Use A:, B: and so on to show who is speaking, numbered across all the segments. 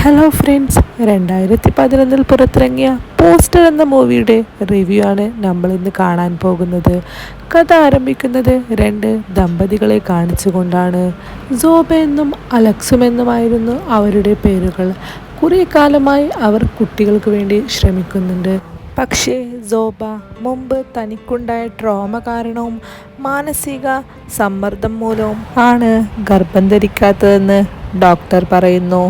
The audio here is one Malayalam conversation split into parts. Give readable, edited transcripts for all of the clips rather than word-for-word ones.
A: ഹലോ ഫ്രണ്ട്സ്, 2011 പുറത്തിറങ്ങിയ പോസ്റ്റർ എന്ന മൂവിയുടെ റിവ്യൂ ആണ് നമ്മളിന്ന് കാണാൻ പോകുന്നത്. കഥ ആരംഭിക്കുന്നത് രണ്ട് ദമ്പതികളെ കാണിച്ചുകൊണ്ടാണ്. സോബ എന്നും അലക്സും എന്നുമായിരുന്നു അവരുടെ പേരുകൾ. കുറേ കാലമായി അവർ കുട്ടികൾക്ക് വേണ്ടി ശ്രമിക്കുന്നുണ്ട്. പക്ഷേ സോബ മുമ്പ് തനിക്കുണ്ടായ ട്രോമ കാരണവും മാനസിക സമ്മർദ്ദം മൂലവും ആണ് ഗർഭം ധരിക്കാത്തതെന്ന് ഡോക്ടർ പറയുന്നു.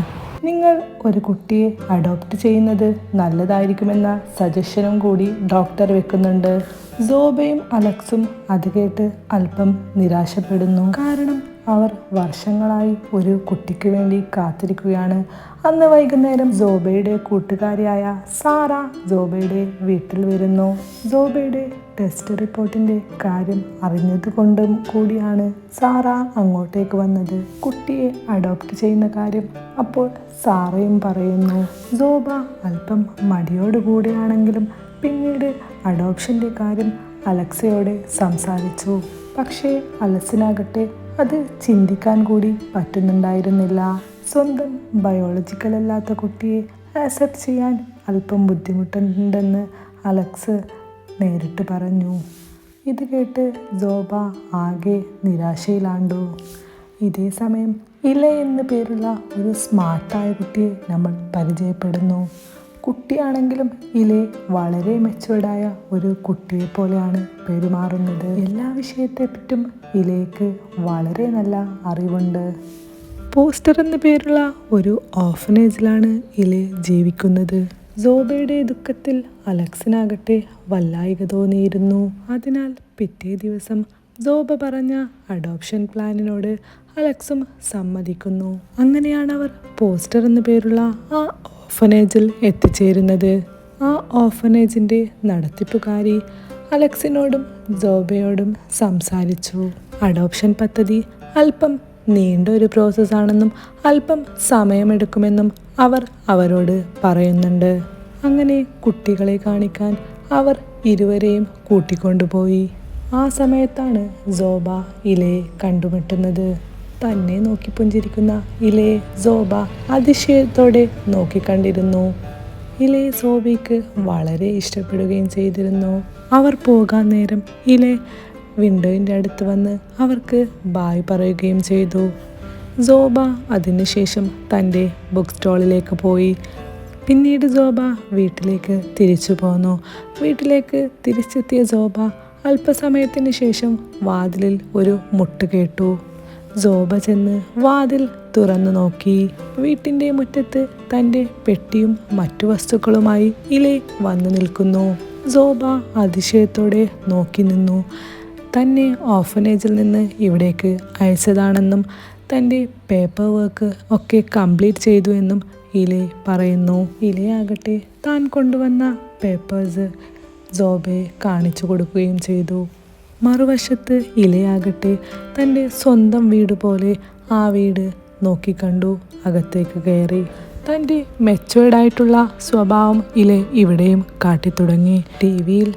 A: നിങ്ങൾ ഒരു കുട്ടിയെ അഡോപ്റ്റ് ചെയ്യുന്നത് നല്ലതായിരിക്കുമെന്ന സജഷനും കൂടി ഡോക്ടർ വെക്കുന്നുണ്ട്. സോബയും അലക്സും അത് കേട്ട് അല്പം നിരാശപ്പെടുന്നു. കാരണം അവർ വർഷങ്ങളായി ഒരു കുട്ടിക്ക് വേണ്ടി കാത്തിരിക്കുകയാണ്. അന്ന് വൈകുന്നേരം സോബയുടെ കൂട്ടുകാരിയായ സാറ സോബയുടെ വീട്ടിൽ വരുന്നു. സോബയുടെ ടെസ്റ്റ് റിപ്പോർട്ടിന്റെ കാര്യം അറിഞ്ഞതുകൊണ്ടും കൂടിയാണ് സാറ അങ്ങോട്ടേക്ക് വന്നത്. കുട്ടിയെ അഡോപ്റ്റ് ചെയ്യുന്ന കാര്യം അപ്പോൾ സാറയും പറയുന്നു. സോബ അല്പം മടിയോടുകൂടിയാണെങ്കിലും പിന്നീട് അഡോപ്ഷന്റെ കാര്യം അലക്സയോട് സംസാരിച്ചു. പക്ഷേ അലക്സിനാകട്ടെ അത് ചിന്തിക്കാൻ കൂടി പറ്റുന്നുണ്ടായിരുന്നില്ല. സ്വന്തം ബയോളജിക്കൽ അല്ലാത്ത കുട്ടിയെ ആക്സെപ്റ്റ് ചെയ്യാൻ അല്പം ബുദ്ധിമുട്ടുണ്ടെന്ന് അലക്സ് നേരിട്ട് പറഞ്ഞു. ഇത് കേട്ട് സോബ ആകെ നിരാശയിലാണ്ടു. ഇതേ സമയം ഇല എന്നു പേരുള്ള ഒരു സ്മാർട്ടായ കുട്ടിയെ നമ്മൾ പരിചയപ്പെടുന്നു. കുട്ടിയാണെങ്കിലും ഇലെ വളരെ മെച്ചുവേർഡായ ഒരു കുട്ടിയെ പോലെയാണ് പെരുമാറുന്നത്. എല്ലാ വിഷയത്തെപ്പറ്റും ഇലയ്ക്ക് വളരെ നല്ല അറിവുണ്ട്. പോസ്റ്റർ എന്ന പേരുള്ള ഒരു ഓർഫനേജിലാണ് ഇല ജീവിക്കുന്നത്. സോബയുടെ ദുഃഖത്തിൽ അലക്സിനാകട്ടെ വല്ലായിക തോന്നിയിരുന്നു. അതിനാൽ പിറ്റേ ദിവസം സോബ പറഞ്ഞ അഡോപ്ഷൻ പ്ലാനിനോട് അലക്സും സമ്മതിക്കുന്നു. അങ്ങനെയാണ് അവർ പോസ്റ്റർ എന്ന പേരുള്ള ആ ഓർഫനേജിൽ എത്തിച്ചേരുന്നത്. ആ ഓർഫനേജിൻ്റെ നടത്തിപ്പുകാരി അലക്സിനോടും സോബയോടും സംസാരിച്ചു. അഡോപ്ഷൻ പദ്ധതി അല്പം നീണ്ട ഒരു പ്രോസസ്സാണെന്നും അല്പം സമയമെടുക്കുമെന്നും അവർ അവരോട് പറയുന്നുണ്ട്. അങ്ങനെ കുട്ടികളെ കാണിക്കാൻ അവർ ഇരുവരെയും കൂട്ടിക്കൊണ്ടുപോയി. ആ സമയത്താണ് സോബ ഇലയെ കണ്ടുമുട്ടുന്നത്. തന്നെ നോക്കി പുഞ്ചിരിക്കുന്ന ഇലയെ സോബ അതിശയത്തോടെ നോക്കിക്കണ്ടിരുന്നു. ഇലയെ സോബയ്ക്ക് വളരെ ഇഷ്ടപ്പെടുകയും ചെയ്തിരുന്നു. അവർ പോകാൻ നേരം ഇലെ വിൻഡോയിൻ്റെ അടുത്ത് വന്ന് അവർക്ക് ബായ് പറയുകയും ചെയ്തു. സോബ അതിനുശേഷം തൻ്റെ ബുക്ക് സ്റ്റോളിലേക്ക് പോയി. പിന്നീട് സോബ വീട്ടിലേക്ക് തിരിച്ചു പോന്നു. വീട്ടിലേക്ക് തിരിച്ചെത്തിയ സോബ അല്പസമയത്തിന് ശേഷം വാതിലിൽ ഒരു മുട്ട് കേട്ടു. സോബ ചെന്ന് വാതിൽ തുറന്നു നോക്കി. വീട്ടിൻ്റെ മുറ്റത്ത് തൻ്റെ പെട്ടിയും മറ്റു വസ്തുക്കളുമായി ഇലെ വന്നു നിൽക്കുന്നു. സോബ അതിശയത്തോടെ നോക്കി നിന്നു. തന്നെ ഓർഫനേജിൽ നിന്ന് ഇവിടേക്ക് അയച്ചതാണെന്നും തൻ്റെ പേപ്പർ വർക്ക് ഒക്കെ കംപ്ലീറ്റ് ചെയ്തു എന്നും ഇലെ പറയുന്നു. ഇലയാകട്ടെ താൻ കൊണ്ടുവന്ന പേപ്പേഴ്സ് സോബയെ കാണിച്ചു കൊടുക്കുകയും ചെയ്തു. മറുവശത്ത് ഇലയാകട്ടെ തൻ്റെ സ്വന്തം വീട് പോലെ ആ വീട് നോക്കിക്കണ്ടു അകത്തേക്ക് കയറി. തൻ്റെ മെച്ചുവേർഡായിട്ടുള്ള സ്വഭാവം ഇല ഇവിടെയും കാട്ടിത്തുടങ്ങി. TV-യിൽ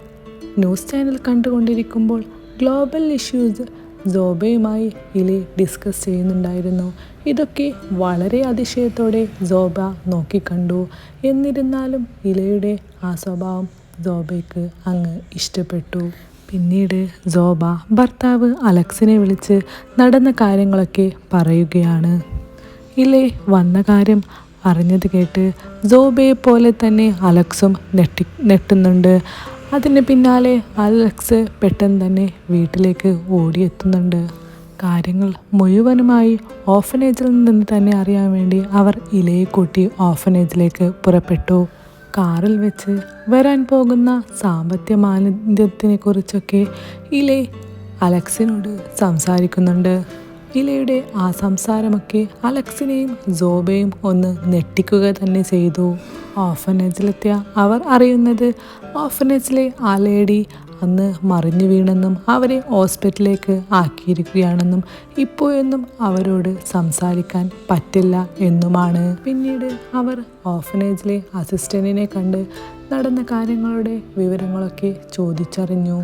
A: ന്യൂസ് ചാനൽ കണ്ടുകൊണ്ടിരിക്കുമ്പോൾ ഗ്ലോബൽ ഇഷ്യൂസ് സോബയുമായി ഇലെ ഡിസ്കസ് ചെയ്യുന്നുണ്ടായിരുന്നു. ഇതൊക്കെ വളരെ അതിശയത്തോടെ സോബ നോക്കിക്കണ്ടു. എന്നിരുന്നാലും ഇലയുടെ ആ സ്വഭാവം സോബയ്ക്ക് അങ്ങ് ഇഷ്ടപ്പെട്ടു. പിന്നീട് സോബ ഭർത്താവ് അലക്സിനെ വിളിച്ച് നടന്ന കാര്യങ്ങളൊക്കെ പറയുകയാണ്. ഇലെ വന്ന കാര്യം അറിഞ്ഞത് കേട്ട് സോബയെ പോലെ തന്നെ അലക്സും നെട്ടുന്നുണ്ട്. അതിന് പിന്നാലെ അലക്സ് പെട്ടെന്ന് തന്നെ വീട്ടിലേക്ക് ഓടിയെത്തുന്നുണ്ട്. കാര്യങ്ങൾ മുഴുവനുമായി ഓർഫനേജിൽ നിന്ന് തന്നെ അറിയാൻ വേണ്ടി അവർ ഇലയെ കൂട്ടി ഓർഫനേജിലേക്ക് പുറപ്പെട്ടു. കാറിൽ വെച്ച് വരാൻ പോകുന്ന സാമ്പത്തിക മാന്ദ്യത്തിനെ കുറിച്ചൊക്കെ ഇലെ അലക്സിനോട് സംസാരിക്കുന്നുണ്ട്. ഇലയുടെ ആ സംസാരമൊക്കെ അലക്സിനെയും സോബയും ഒന്ന് ഞെട്ടിക്കുക തന്നെ ചെയ്തു. ഓർഫനേജിലെത്തിയ അവർ അറിയുന്നത് ഓർഫനേജിലെ ആ ലേഡി അന്ന് മറിഞ്ഞു വീണെന്നും അവരെ ഹോസ്പിറ്റലിലേക്ക് ആക്കിയിരിക്കുകയാണെന്നും ഇപ്പോഴൊന്നും അവരോട് സംസാരിക്കാൻ പറ്റില്ല എന്നുമാണ്. പിന്നീട് അവർ ഓർഫനേജിലെ അസിസ്റ്റന്റിനെ കണ്ട് നടന്ന കാര്യങ്ങളുടെ വിവരങ്ങളൊക്കെ ചോദിച്ചറിഞ്ഞു.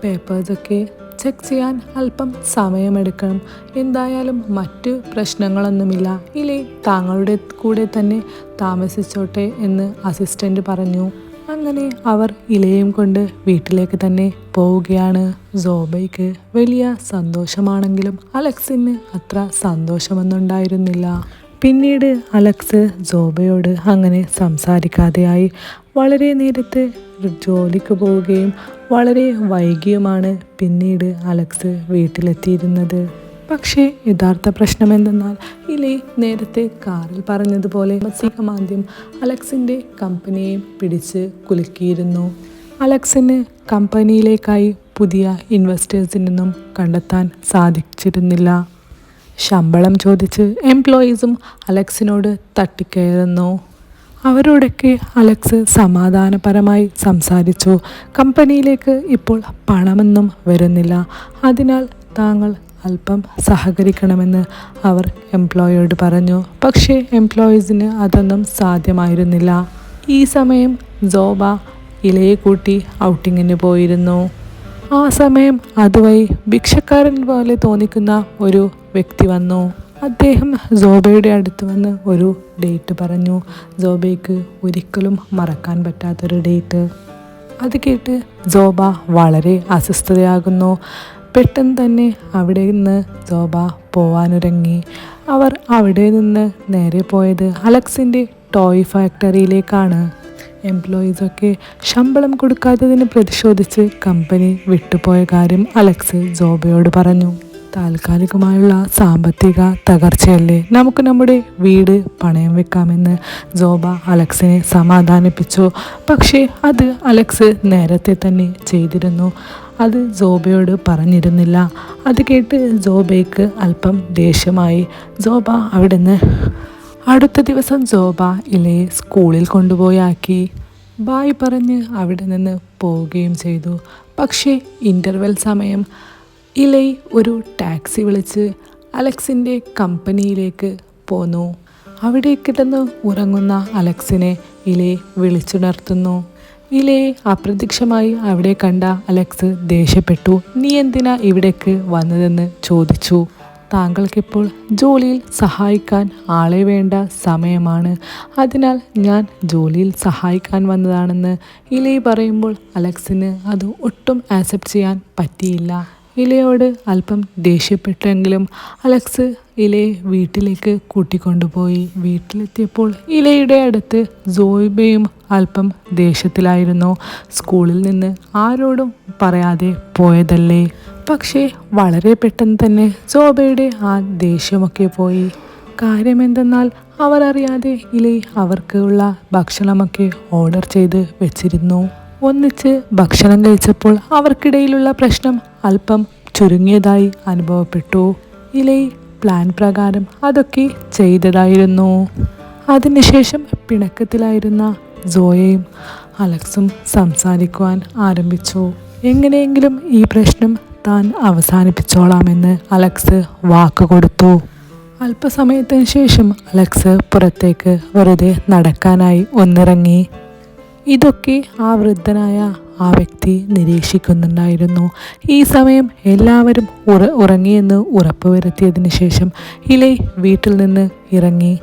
A: പേപ്പേഴ്സൊക്കെ ചെക്ക് ചെയ്യാൻ അല്പം സമയമെടുക്കണം. എന്തായാലും മറ്റു പ്രശ്നങ്ങളൊന്നുമില്ല. ഇലേ താങ്കളുടെ കൂടെ തന്നെ താമസിച്ചോട്ടെ എന്ന് അസിസ്റ്റൻ്റ് പറഞ്ഞു. അങ്ങനെ അവർ ഇലയും കൊണ്ട് വീട്ടിലേക്ക് തന്നെ പോവുകയാണ്. സോബയ്ക്ക് വലിയ സന്തോഷമാണെങ്കിലും അലക്സിന് അത്ര സന്തോഷമൊന്നുണ്ടായിരുന്നില്ല. പിന്നീട് അലക്സ് സോബയോട് അങ്ങനെ സംസാരിക്കാതെയായി. വളരെ നേരത്തെ ജോലിക്ക് പോവുകയും വളരെ വൈകിയുമാണ് പിന്നീട് അലക്സ് വീട്ടിലെത്തിയിരുന്നത്. പക്ഷേ യഥാർത്ഥ പ്രശ്നം എന്തെന്നാൽ ഇലേ നേരത്തെ കാറിൽ പറഞ്ഞതുപോലെ മാന്ദ്യം അലക്സിൻ്റെ കമ്പനിയെ പിടിച്ച് കുലുക്കിയിരുന്നു. അലക്സിന് കമ്പനിയിലേക്കായി പുതിയ ഇൻവെസ്റ്റേഴ്സിനൊന്നും കണ്ടെത്താൻ സാധിച്ചിരുന്നില്ല. ശമ്പളം ചോദിച്ച് എംപ്ലോയീസും അലക്സിനോട് തട്ടിക്കയറുന്നു. അവരോടൊക്കെ അലക്സ് സമാധാനപരമായി സംസാരിച്ചു. കമ്പനിയിലേക്ക് ഇപ്പോൾ പണമൊന്നും വരുന്നില്ല, അതിനാൽ താങ്കൾ അല്പം സഹകരിക്കണമെന്ന് അവർ എംപ്ലോയിയോട് പറഞ്ഞു. പക്ഷേ എംപ്ലോയീസിന് അതൊന്നും സാധ്യമായിരുന്നില്ല. ഈ സമയം സോബ ഇലയെ കൂട്ടി ഔട്ടിങ്ങിന് പോയിരുന്നു. ആ സമയം അതുവഴി ഭിക്ഷക്കാരൻ പോലെ തോന്നിക്കുന്ന ഒരു വ്യക്തി വന്നു. അദ്ദേഹം സോബയുടെ അടുത്ത് വന്ന് ഒരു ഡേറ്റ് പറഞ്ഞു. സോബയ്ക്ക് ഒരിക്കലും മറക്കാൻ പറ്റാത്തൊരു ഡേറ്റ്. അത് കേട്ട് സോബ വളരെ അസ്വസ്ഥതയാകുന്നു. പെട്ടെന്ന് തന്നെ അവിടെ നിന്ന് സോബ പോവാനൊരുങ്ങി. അവർ അവിടെ നിന്ന് നേരെ പോയത് അലക്സിൻ്റെ ടോയ് ഫാക്ടറിയിലേക്കാണ്. എംപ്ലോയീസൊക്കെ ശമ്പളം കൊടുക്കാത്തതിന് പ്രതിഷേധിച്ച് കമ്പനി വിട്ടുപോയ കാര്യം അലക്സ് സോബയോട് പറഞ്ഞു. താൽക്കാലികമായുള്ള സാമ്പത്തിക തകർച്ചയല്ലേ, നമുക്ക് നമ്മുടെ വീട് പണയം വെക്കാമെന്ന് സോബ അലക്സിനെ സമാധാനിപ്പിച്ചു. പക്ഷേ അത് അലക്സ് നേരത്തെ തന്നെ ചെയ്തിരുന്നു. അത് സോബയോട് പറഞ്ഞിരുന്നില്ല. അത് കേട്ട് സോബയ്ക്ക് അല്പം ദേഷ്യമായി. സോബ അവിടുന്ന് അടുത്ത ദിവസം സോബ ഇലയെ സ്കൂളിൽ കൊണ്ടുപോയി ആക്കി. ബായ് പറഞ്ഞ് അവിടെ നിന്ന് പോവുകയും ചെയ്തു. പക്ഷേ ഇൻ്റർവെൽ സമയം ഇലൈ ഒരു ടാക്സി വിളിച്ച് അലക്സിൻ്റെ കമ്പനിയിലേക്ക് പോന്നു. അവിടെ കിടന്ന് ഉറങ്ങുന്ന അലക്സിനെ ഇലയെ വിളിച്ചുണർത്തുന്നു. ഇലയെ അപ്രത്യക്ഷമായി അവിടെ കണ്ട അലക്സ് ദേഷ്യപ്പെട്ടു. നീ എന്തിനാ ഇവിടേക്ക് വന്നതെന്ന് ചോദിച്ചു. താങ്കൾക്കിപ്പോൾ ജോലിയിൽ സഹായിക്കാൻ ആളെ വേണ്ട സമയമാണ്, അതിനാൽ ഞാൻ ജോലിയിൽ സഹായിക്കാൻ വന്നതാണെന്ന് ഇലയെ പറയുമ്പോൾ അലക്സിന് അത് ഒട്ടും ആക്സെപ്റ്റ് ചെയ്യാൻ പറ്റിയില്ല. ഇലയോട് അല്പം ദേഷ്യപ്പെട്ടെങ്കിലും അലക്സ് ഇലയെ വീട്ടിലേക്ക് കൂട്ടിക്കൊണ്ടുപോയി. വീട്ടിലെത്തിയപ്പോൾ ഇലയുടെ അടുത്ത് സോബയും അല്പം ദേഷ്യത്തിലായിരുന്നു. സ്കൂളിൽ നിന്ന് ആരോടും പറയാതെ പോയതല്ലേ. പക്ഷേ വളരെ പെട്ടെന്ന് തന്നെ സോബയുടെ ആ ദേഷ്യമൊക്കെ പോയി. കാര്യമെന്തെന്നാൽ അവർ അറിയാതെ ഇലൈ അവർക്കുള്ള ഭക്ഷണമൊക്കെ ഓർഡർ ചെയ്ത് വെച്ചിരുന്നു. ഒന്നിച്ച് ഭക്ഷണം കഴിച്ചപ്പോൾ അവർക്കിടയിലുള്ള പ്രശ്നം അല്പം ചുരുങ്ങിയതായി അനുഭവപ്പെട്ടു. ഇലൈ പ്ലാൻ പ്രകാരം അതൊക്കെ ചെയ്തതായിരുന്നു. അതിനുശേഷം പിണക്കത്തിലായിരുന്ന സോയയും അലക്സും സംസാരിക്കുവാൻ ആരംഭിച്ചു. എങ്ങനെയെങ്കിലും ഈ പ്രശ്നം താൻ അവസാനിപ്പിച്ചോളാമെന്ന് അലക്സ് വാക്ക് കൊടുത്തു. അല്പസമയത്തിന് ശേഷം അലക്സ് പുറത്തേക്ക് വെറുതെ നടക്കാനായി ഒന്നിറങ്ങി. ഇതൊക്കെ ആ വൃദ്ധനായ ആ വ്യക്തി നിരീക്ഷിക്കുന്നുണ്ടായിരുന്നു. ഈ സമയം എല്ലാവരും ഉറങ്ങിയെന്ന് ഉറപ്പുവരുത്തിയതിന് ശേഷം ഇലൈ വീട്ടിൽ നിന്ന് ഇറങ്ങി.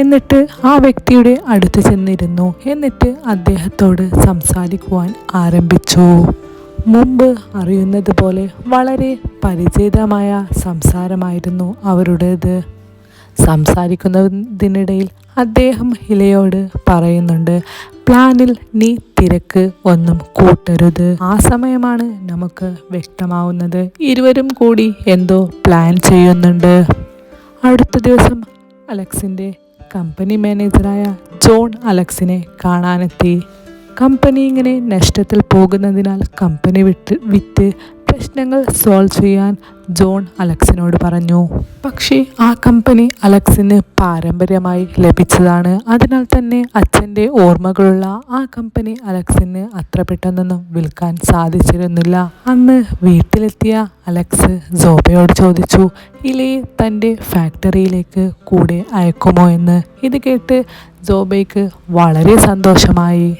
A: എന്നിട്ട് ആ വ്യക്തിയുടെ അടുത്ത് ചെന്നിരുന്നു. എന്നിട്ട് അദ്ദേഹത്തോട് സംസാരിക്കുവാൻ ആരംഭിച്ചു. മുമ്പ് അറിയുന്നത് പോലെ വളരെ പരിചിതമായ സംസാരമായിരുന്നു അവരുടേത്. സംസാരിക്കുന്നതിനിടയിൽ അദ്ദേഹം ഇലയോട് പറയുന്നുണ്ട്, പ്ലാനിൽ നീ തിരക്ക് ഒന്നും കൂട്ടരുത്. ആ സമയമാണ് നമുക്ക് വ്യക്തമാവുന്നത് ഇരുവരും കൂടി എന്തോ പ്ലാൻ ചെയ്യുന്നുണ്ട്. അടുത്ത ദിവസം അലക്സിൻ്റെ കമ്പനി മാനേജറായ ജോൺ അലക്സിനെ കാണാനെത്തി. കമ്പനി ഇങ്ങനെ നഷ്ടത്തിൽ പോകുന്നതിനാൽ കമ്പനി വിറ്റ് പ്രശ്നങ്ങൾ സോൾവ് ചെയ്യാൻ ജോൺ അലക്സിനോട് പറഞ്ഞു. പക്ഷേ ആ കമ്പനി അലക്സിന് പാരമ്പര്യമായി ലഭിച്ചതാണ്. അതിനാൽ തന്നെ അച്ഛൻ്റെ ഓർമ്മകളുള്ള ആ കമ്പനി അലക്സിന് അത്ര പെട്ടെന്നൊന്നും വിൽക്കാൻ സാധിച്ചിരുന്നില്ല. അന്ന് വീട്ടിലെത്തിയ അലക്സ് സോബയോട് ചോദിച്ചു, ഇലയെ തൻ്റെ ഫാക്ടറിയിലേക്ക് കൂടെ അയക്കുമോ എന്ന്. ഇത് കേട്ട് സോബയ്ക്ക് വളരെ സന്തോഷമായി.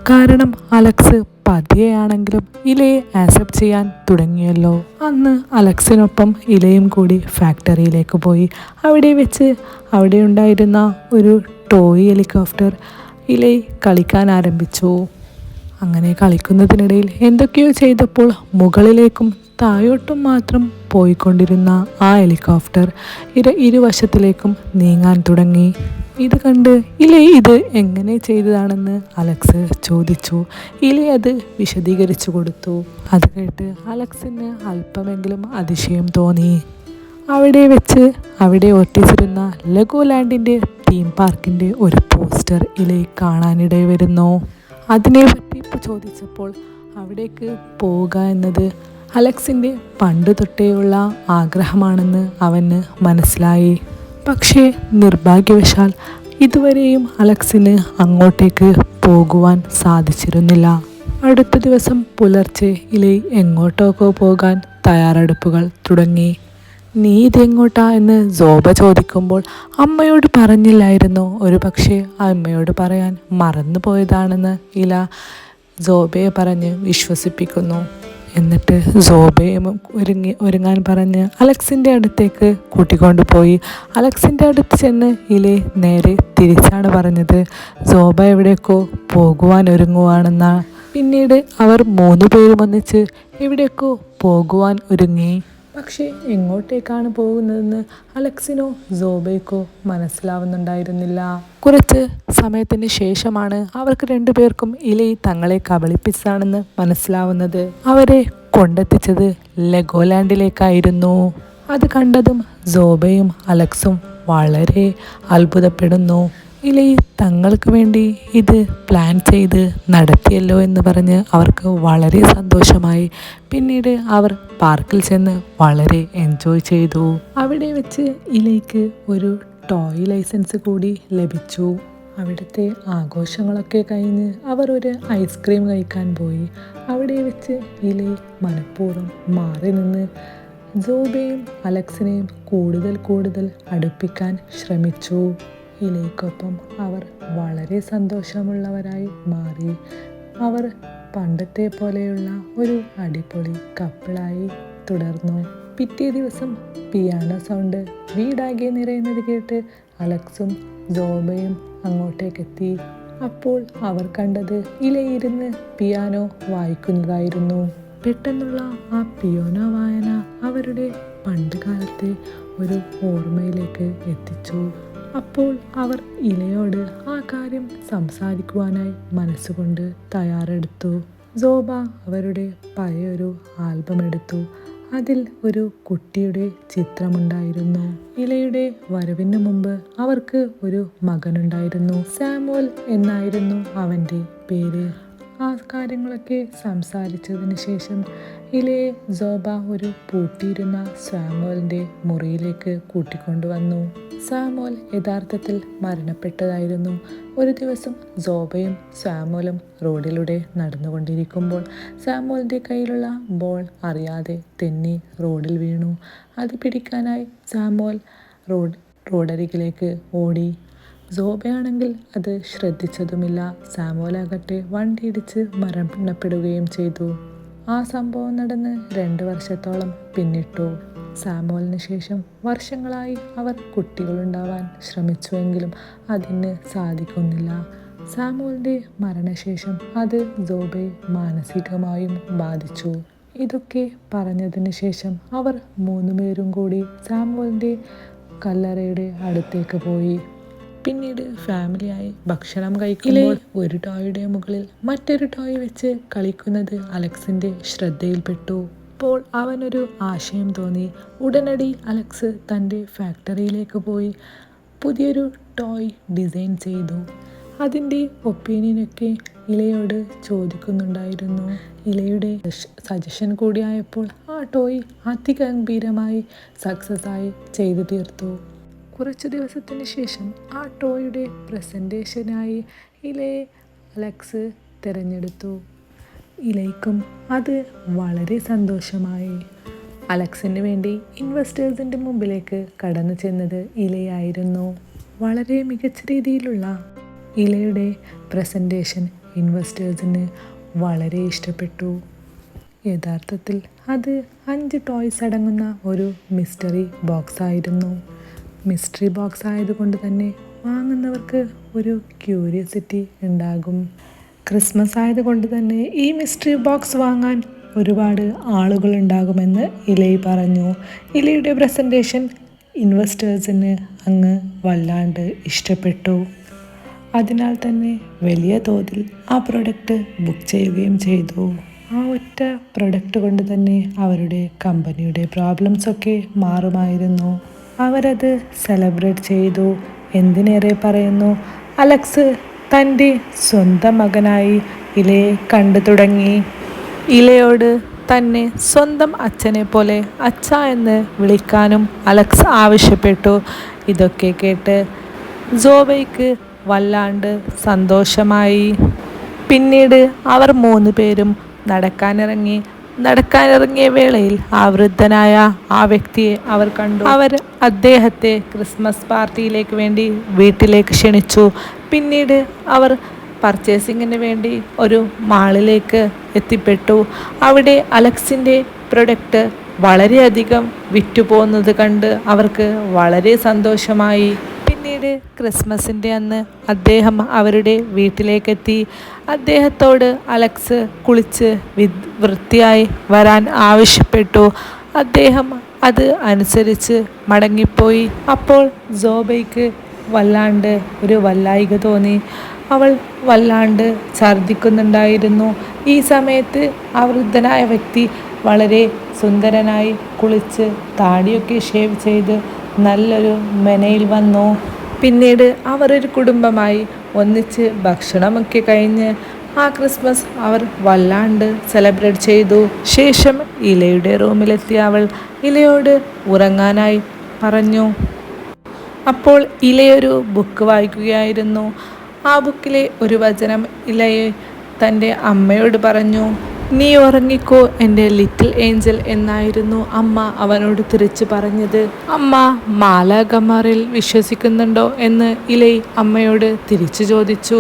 A: കാരണം അലക്സ് പതിയെയാണെങ്കിലും ഇലയെ ആക്സെപ്റ്റ് ചെയ്യാൻ തുടങ്ങിയല്ലോ. അന്ന് അലക്സിനൊപ്പം ഇലയും കൂടി ഫാക്ടറിയിലേക്ക് പോയി. അവിടെ വെച്ച് അവിടെ ഉണ്ടായിരുന്ന ഒരു ടോയ് ഹെലികോപ്റ്റർ ഇലയെ കളിക്കാൻ ആരംഭിച്ചു. അങ്ങനെ കളിക്കുന്നതിനിടയിൽ എന്തൊക്കെയോ ചെയ്തപ്പോൾ മുകളിലേക്കും താഴോട്ടും മാത്രം പോയിക്കൊണ്ടിരുന്ന ആ ഹെലികോപ്റ്റർ ഇരുവശത്തിലേക്കും നീങ്ങാൻ തുടങ്ങി. ഇത് കണ്ട് ഇല ഇത് എങ്ങനെ ചെയ്തതാണെന്ന് അലക്സ് ചോദിച്ചു. ഇല അത് വിശദീകരിച്ചു കൊടുത്തു. അത് കേട്ട് അലക്സിന് അല്പമെങ്കിലും അതിശയം തോന്നി. അവിടെ വെച്ച് അവിടെ ഒട്ടിച്ചിരുന്ന ലെഗോലാൻഡിൻ്റെ തീം പാർക്കിൻ്റെ ഒരു പോസ്റ്റർ ഇല കാണാനിടയിൽ വരുന്നു. അതിനെപ്പറ്റി ചോദിച്ചപ്പോൾ അവിടേക്ക് പോവുക എന്നത് അലക്സിൻ്റെ പണ്ട് തൊട്ടേയുള്ള ആഗ്രഹമാണെന്ന് അവന് മനസ്സിലായി. പക്ഷേ നിർഭാഗ്യവശാൽ ഇതുവരെയും അലക്സിന് അങ്ങോട്ടേക്ക് പോകുവാൻ സാധിച്ചിരുന്നില്ല. അടുത്ത ദിവസം പുലർച്ചെ ഇല എങ്ങോട്ടൊക്കെ പോകാൻ തയ്യാറെടുപ്പുകൾ തുടങ്ങി. നീ ഇതെങ്ങോട്ടാ എന്ന് സോബ ചോദിക്കുമ്പോൾ അമ്മയോട് പറഞ്ഞില്ലായിരുന്നു, ഒരു പക്ഷേ അമ്മയോട് പറയാൻ മറന്നു പോയതാണെന്ന് ഇല സോബയെ പറഞ്ഞ് വിശ്വസിപ്പിക്കുന്നു. എന്നിട്ട് സോബയെ ഒരുങ്ങാൻ പറഞ്ഞ് അലക്സിൻ്റെ അടുത്തേക്ക് കൂട്ടിക്കൊണ്ടുപോയി. അലക്സിൻ്റെ അടുത്ത് ചെന്ന് ഇല നേരെ തിരിച്ചാണ് പറഞ്ഞത്. സോബ എവിടേക്കോ പോകുവാൻ ഒരുങ്ങുവാണെന്നാണ്. പിന്നീട് അവർ 3 പേരും ഒന്നിച്ച് എവിടേക്കോ പോകുവാൻ ഒരുങ്ങി. പക്ഷേ എങ്ങോട്ടേക്കാണ് പോകുന്നതെന്ന് അലക്സിനോ സോബയ്ക്കോ മനസ്സിലാവുന്നുണ്ടായിരുന്നില്ല. കുറച്ച് സമയത്തിന് ശേഷമാണ് അവർക്ക് 2 പേർക്കും ഇല തങ്ങളെ കബളിപ്പിച്ചതാണെന്ന് മനസ്സിലാവുന്നത്. അവരെ കൊണ്ടെത്തിച്ചത് ലെഗോലാൻഡിലേക്കായിരുന്നു. അത് കണ്ടതും സോബയും അലക്സും വളരെ അത്ഭുതപ്പെടുന്നു. ഇല തങ്ങൾക്ക് വേണ്ടി ഇത് പ്ലാൻ ചെയ്ത് നടത്തിയല്ലോ എന്ന് പറഞ്ഞ് അവർക്ക് വളരെ സന്തോഷമായി. പിന്നീട് അവർ പാർക്കിൽ ചെന്ന് വളരെ എൻജോയ് ചെയ്തു. അവിടെ വെച്ച് ഇലയ്ക്ക് ഒരു ടോയ് ലൈസൻസ് കൂടി ലഭിച്ചു. അവിടുത്തെ ആഘോഷങ്ങളൊക്കെ കഴിഞ്ഞ് അവർ ഒരു ഐസ്ക്രീം കഴിക്കാൻ പോയി. അവിടെ വെച്ച് ഇല മനഃപൂർവ്വം മാറി നിന്ന് സോബയും അലക്സിനെയും കൂടുതൽ അടുപ്പിക്കാൻ ശ്രമിച്ചു. ഇലയ്ക്കൊപ്പം അവർ വളരെ സന്തോഷമുള്ളവരായി മാറി. അവർ പണ്ടത്തെ പോലെയുള്ള ഒരു അടിപൊളി കപ്പിളായി തുടർന്നു. പിറ്റേ ദിവസം പിയാനോ സൗണ്ട് വീടാകെ നിറയുന്നത് കേട്ട് അലക്സും സോബയും അങ്ങോട്ടേക്കെത്തി. അപ്പോൾ അവർ കണ്ടത് ഇലയിരുന്ന് പിയാനോ വായിക്കുന്നതായിരുന്നു. പെട്ടെന്നുള്ള ആ പിയാനോ വായന അവരുടെ പണ്ടുകാലത്തെ ഒരു ഓർമ്മയിലേക്ക് എത്തിച്ചു. അപ്പോൾ അവർ ഇലയോട് ആ കാര്യം സംസാരിക്കുവാനായി മനസ്സുകൊണ്ട് തയ്യാറെടുത്തു. സോബ അവരുടെ പഴയൊരു ആൽബം എടുത്തു. അതിൽ ഒരു കുട്ടിയുടെ ചിത്രമുണ്ടായിരുന്നു. ഇലയുടെ വരവിന് മുമ്പ് അവർക്ക് ഒരു മകനുണ്ടായിരുന്നു. സാമുവൽ എന്നായിരുന്നു അവൻ്റെ പേര്. ആ കാര്യങ്ങളൊക്കെ സംസാരിച്ചതിന് ശേഷം ഇലയെ സോബ ഒരു പൂട്ടിയിരുന്ന സാമുവലിൻ്റെ മുറിയിലേക്ക് കൂട്ടിക്കൊണ്ടുവന്നു. സാമുവൽ യഥാർത്ഥത്തിൽ മരണപ്പെട്ടതായിരുന്നു. ഒരു ദിവസം സോബയും സാമുവലും റോഡിലൂടെ നടന്നുകൊണ്ടിരിക്കുമ്പോൾ സാമുവലിൻ്റെ കയ്യിലുള്ള ബോൾ അറിയാതെ തെന്നി റോഡിൽ വീണു. അത് പിടിക്കാനായി സാമുവൽ റോഡരികിലേക്ക് ഓടി. സോബയാണെങ്കിൽ അത് ശ്രദ്ധിച്ചതുമില്ല. സാമുവലാകട്ടെ വണ്ടിയിടിച്ച് മരണപ്പെടുകയും ചെയ്തു. ആ സംഭവം നടന്ന് 2 വർഷത്തോളം പിന്നിട്ടു. സാമുവലിന് ശേഷം വർഷങ്ങളായി അവർ കുട്ടികളുണ്ടാവാൻ ശ്രമിച്ചുവെങ്കിലും അതിന് സാധിക്കുന്നില്ല. സാമുവലിൻ്റെ മരണശേഷം അത് സോബയെ മാനസികമായും ബാധിച്ചു. ഇതൊക്കെ പറഞ്ഞതിന് ശേഷം അവർ 3 പേരും കൂടി സാമുവലിൻ്റെ കല്ലറയുടെ അടുത്തേക്ക് പോയി. പിന്നീട് ഫാമിലിയായി ഭക്ഷണം കഴിക്കുമ്പോൾ ഒരു ടോയുടെ മുകളിൽ മറ്റൊരു ടോയ് വെച്ച് കളിക്കുന്നത് അലക്സിൻ്റെ ശ്രദ്ധയിൽപ്പെട്ടു. അപ്പോൾ അവനൊരു ആശയം തോന്നി. ഉടനടി അലക്സ് തൻ്റെ ഫാക്ടറിയിലേക്ക് പോയി പുതിയൊരു ടോയ് ഡിസൈൻ ചെയ്തു. അതിൻ്റെ ഒപ്പീനിയനൊക്കെ ഇലയോട് ചോദിക്കുന്നുണ്ടായിരുന്നു. ഇലയുടെ സജഷൻ കൂടിയായപ്പോൾ ആ ടോയ് അതിഗംഭീരമായി സക്സസ്സായി ചെയ്തു തീർത്തു. കുറച്ച് ദിവസത്തിന് ശേഷം ആ ടോയുടെ പ്രസൻറ്റേഷനായി ഇലയെ അലക്സ് തിരഞ്ഞെടുത്തു. ഇലയ്ക്കും അത് വളരെ സന്തോഷമായി. അലക്സിന് വേണ്ടി ഇൻവെസ്റ്റേഴ്സിൻ്റെ മുമ്പിലേക്ക് കടന്നു ചെന്നത് ഇലയായിരുന്നു. വളരെ മികച്ച രീതിയിലുള്ള ഇലയുടെ പ്രസൻറ്റേഷൻ ഇൻവെസ്റ്റേഴ്സിന് വളരെ ഇഷ്ടപ്പെട്ടു. യഥാർത്ഥത്തിൽ അത് 5 ടോയ്സ് അടങ്ങുന്ന ഒരു മിസ്റ്ററി ബോക്സ് ആയിരുന്നു. മിസ്റ്ററി ബോക്സ് ആയതുകൊണ്ട് തന്നെ വാങ്ങുന്നവർക്ക് ഒരു ക്യൂരിയോസിറ്റി ഉണ്ടാകും. ക്രിസ്മസ് ആയതുകൊണ്ട് തന്നെ ഈ മിസ്റ്ററി ബോക്സ് വാങ്ങാൻ ഒരുപാട് ആളുകൾ ഉണ്ടാകുമെന്ന് ഇലൈ പറഞ്ഞു. ഇലയുടെ പ്രസൻറ്റേഷൻ ഇൻവെസ്റ്റേഴ്സിന് അങ്ങ് വല്ലാണ്ട് ഇഷ്ടപ്പെട്ടു. അതിനാൽ തന്നെ വലിയ തോതിൽ ആ പ്രൊഡക്റ്റ് ബുക്ക് ചെയ്യുകയും ചെയ്തു. ആ ഒറ്റ പ്രൊഡക്റ്റ് കൊണ്ട് തന്നെ അവരുടെ കമ്പനിയുടെ പ്രോബ്ലംസൊക്കെ മാറുമായിരുന്നു. അവരത് സെലിബ്രേറ്റ് ചെയ്തു. എന്തിനേറെ പറയുന്നു, അലക്സ് തൻ്റെ സ്വന്തം മകനായി ഇലയെ കണ്ടു തുടങ്ങി. ഇലയോട് തന്നെ സ്വന്തം അച്ഛനെ പോലെ അച്ഛ എന്ന് വിളിക്കാനും അലക്സ് ആവശ്യപ്പെട്ടു. ഇതൊക്കെ കേട്ട് സോബയ്ക്ക് വല്ലാണ്ട് സന്തോഷമായി. പിന്നീട് അവർ 3 പേരും നടക്കാനിറങ്ങിയ വേളയിൽ ആ വൃദ്ധനായ ആ വ്യക്തിയെ അവർ കണ്ടു. അവർ അദ്ദേഹത്തെ ക്രിസ്മസ് പാർട്ടിയിലേക്ക് വേണ്ടി വീട്ടിലേക്ക് ക്ഷണിച്ചു. പിന്നീട് അവർ പർച്ചേസിങ്ങിന് വേണ്ടി ഒരു മാളിലേക്ക് എത്തിപ്പെട്ടു. അവിടെ അലക്സിൻ്റെ പ്രൊഡക്റ്റ് വളരെയധികം വിറ്റുപോകുന്നത് കണ്ട് അവർക്ക് വളരെ സന്തോഷമായി. പിന്നീട് ക്രിസ്മസിൻ്റെ അന്ന് അദ്ദേഹം അവരുടെ വീട്ടിലേക്കെത്തി. അദ്ദേഹത്തോട് അലക്സ് കുളിച്ച് വൃത്തിയായി വരാൻ ആവശ്യപ്പെട്ടു. അദ്ദേഹം അത് അനുസരിച്ച് മടങ്ങിപ്പോയി. അപ്പോൾ സോബയ്ക്ക് വല്ലാണ്ട് ഒരു വല്ലായിക തോന്നി. അവൾ വല്ലാണ്ട് ഛർദ്ദിക്കുന്നുണ്ടായിരുന്നു. ഈ സമയത്ത് ആ വൃദ്ധനായ വ്യക്തി വളരെ സുന്ദരനായി കുളിച്ച് താടിയൊക്കെ ഷേവ് ചെയ്ത് നല്ലൊരു മെനയിൽ വന്നു. പിന്നീട് അവർ ഒരു കുടുംബമായി ഒന്നിച്ച് ഭക്ഷണമൊക്കെ കഴിഞ്ഞ് ആ ക്രിസ്മസ് അവർ വല്ലാണ്ട് സെലിബ്രേറ്റ് ചെയ്തു. ശേഷം ഇലയുടെ റൂമിലെത്തിയ അവൾ ഇലയോട് ഉറങ്ങാനായി പറഞ്ഞു. അപ്പോൾ ഇലയൊരു ബുക്ക് വായിക്കുകയായിരുന്നു. ആ ബുക്കിലെ ഒരു വചനം ഇലയെ തൻ്റെ അമ്മയോട് പറഞ്ഞു. നീ ഉറങ്ങിക്കോ എൻ്റെ ലിറ്റിൽ ഏഞ്ചൽ എന്നായിരുന്നു അമ്മ അവനോട് തിരിച്ചു പറഞ്ഞത്. അമ്മ മാലാഖമാരിൽ വിശ്വസിക്കുന്നുണ്ടോ എന്ന് ഇലൈ അമ്മയോട് തിരിച്ചു ചോദിച്ചു.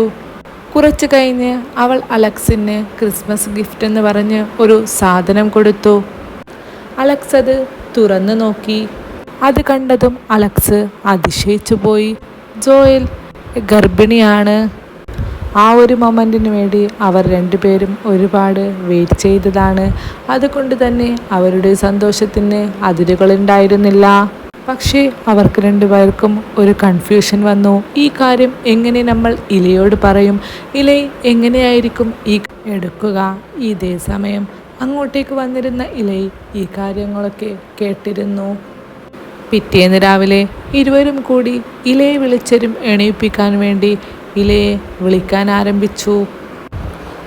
A: കുറച്ച് കഴിഞ്ഞ് അവൾ അലക്സിന് ക്രിസ്മസ് ഗിഫ്റ്റ് എന്ന് പറഞ്ഞ് ഒരു സാധനം കൊടുത്തു. അലക്സ് അത് തുറന്നു നോക്കി. അത് കണ്ടതും അലക്സ് അതിശയിച്ചു പോയി. ജോയൽ ഗർഭിണിയാണ്. ആ ഒരു മൊമെൻറ്റിന് വേണ്ടി അവർ 2 പേരും ഒരുപാട് വെയിറ്റ് ചെയ്തതാണ്. അതുകൊണ്ട് തന്നെ അവരുടെ സന്തോഷത്തിന് അതിരുകളുണ്ടായിരുന്നില്ല. പക്ഷേ അവർക്ക് 2 പേർക്കും ഒരു കൺഫ്യൂഷൻ വന്നു. ഈ കാര്യം എങ്ങനെ നമ്മൾ ഇലയോട് പറയും? ഇല എങ്ങനെയായിരിക്കും ഈ എടുക്കുക? ഇതേ സമയം അങ്ങോട്ടേക്ക് വന്നിരുന്ന ഇല ഈ കാര്യങ്ങളൊക്കെ കേട്ടിരുന്നു. പിറ്റേന്ന് രാവിലെ ഇരുവരും കൂടി ഇലയെ എണീപ്പിക്കാൻ വേണ്ടി ഇലയെ വിളിക്കാൻ ആരംഭിച്ചു.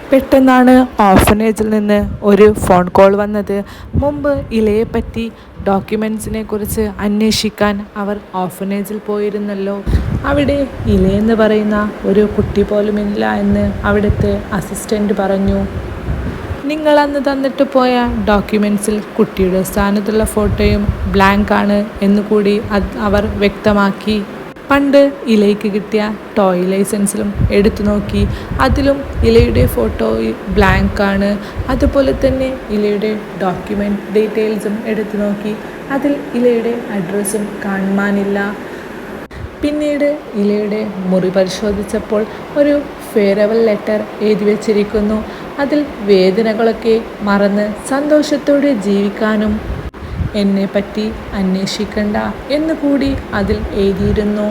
A: പെട്ടെന്നാണ് ഓർഫനേജിൽ നിന്ന് ഒരു ഫോൺ കോൾ വന്നത്. മുമ്പ് ഇലയെപ്പറ്റി ഡോക്യുമെൻറ്റ്സിനെ കുറിച്ച് അന്വേഷിക്കാൻ അവർ ഓർഫനേജിൽ പോയിരുന്നല്ലോ. അവിടെ ഇലയെന്ന് പറയുന്ന ഒരു കുട്ടി പോലുമില്ല എന്ന് അവിടുത്തെ അസിസ്റ്റൻ്റ് പറഞ്ഞു. നിങ്ങൾ അന്ന് തന്നിട്ട് പോയ ഡോക്യുമെൻറ്റ്സിൽ കുട്ടിയുടെ സ്ഥാനത്തുള്ള ഫോട്ടോയും ബ്ലാങ്ക് ആണ് എന്നുകൂടി അവർ വ്യക്തമാക്കി. പണ്ട് ഇലയ്ക്ക് കിട്ടിയ ടോയ് ലൈസൻസിലും എടുത്തു നോക്കി. അതിലും ഇലയുടെ ഫോട്ടോ ബ്ലാങ്ക് ആണ്. അതുപോലെ തന്നെ ഇലയുടെ ഡോക്യുമെൻ്റ് ഡീറ്റെയിൽസും എടുത്തു നോക്കി. അതിൽ ഇലയുടെ അഡ്രസ്സും കാണുവാനില്ല. പിന്നീട് ഇലയുടെ മുറി പരിശോധിച്ചപ്പോൾ ഒരു ഫെയർവെൽ ലെറ്റർ എഴുതി വച്ചിരിക്കുന്നു. അതിൽ വേദനകളൊക്കെ മറന്ന് സന്തോഷത്തോടെ ജീവിക്കാനും എന്നെപ്പറ്റി അന്വേഷിക്കണ്ട എന്നുകൂടി അതിൽ എഴുതിയിരുന്നു.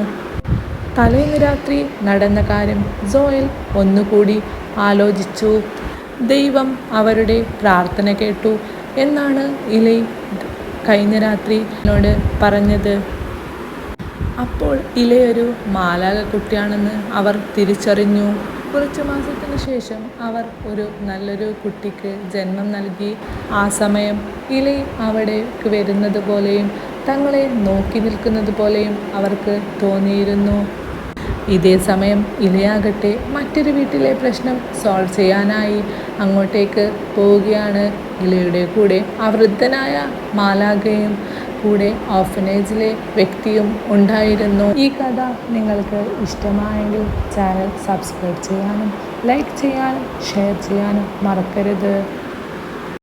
A: തലേന്ന് രാത്രി നടന്ന കാര്യം ജോയൽ ഒന്നുകൂടി ആലോചിച്ചു. ദൈവം അവരുടെ പ്രാർത്ഥന കേട്ടു എന്നാണ് ഇലൈ കഴിഞ്ഞ രാത്രി എന്നോട് പറഞ്ഞത്. അപ്പോൾ ഇലയൊരു മാലാഖ കുട്ടിയാണെന്ന് അവർ തിരിച്ചറിഞ്ഞു. കുറച്ച് മാസത്തിന് ശേഷം അവർ ഒരു നല്ലൊരു കുട്ടിക്ക് ജന്മം നൽകി. ആ സമയം ഇലൈ അവിടേക്ക് വരുന്നത് പോലെയും തങ്ങളെ നോക്കി നിൽക്കുന്നത് പോലെയും അവർക്ക് തോന്നിയിരുന്നു. ഇതേ സമയം ഇലയാകട്ടെ മറ്റൊരു വീട്ടിലെ പ്രശ്നം സോൾവ് ചെയ്യാനായി അങ്ങോട്ടേക്ക് പോവുകയാണ്. ഇലയുടെ കൂടെ ആ വൃദ്ധനായ മാലാഖയും കൂടെ ഓർഫനേജിലെ വ്യക്തിയും ഉണ്ടായിരുന്നു. ഈ കഥ നിങ്ങൾക്ക് ഇഷ്ടമായെങ്കിൽ ചാനൽ സബ്സ്ക്രൈബ് ചെയ്യാനും ലൈക്ക് ചെയ്യാനും ഷെയർ ചെയ്യാനും മറക്കരുത്.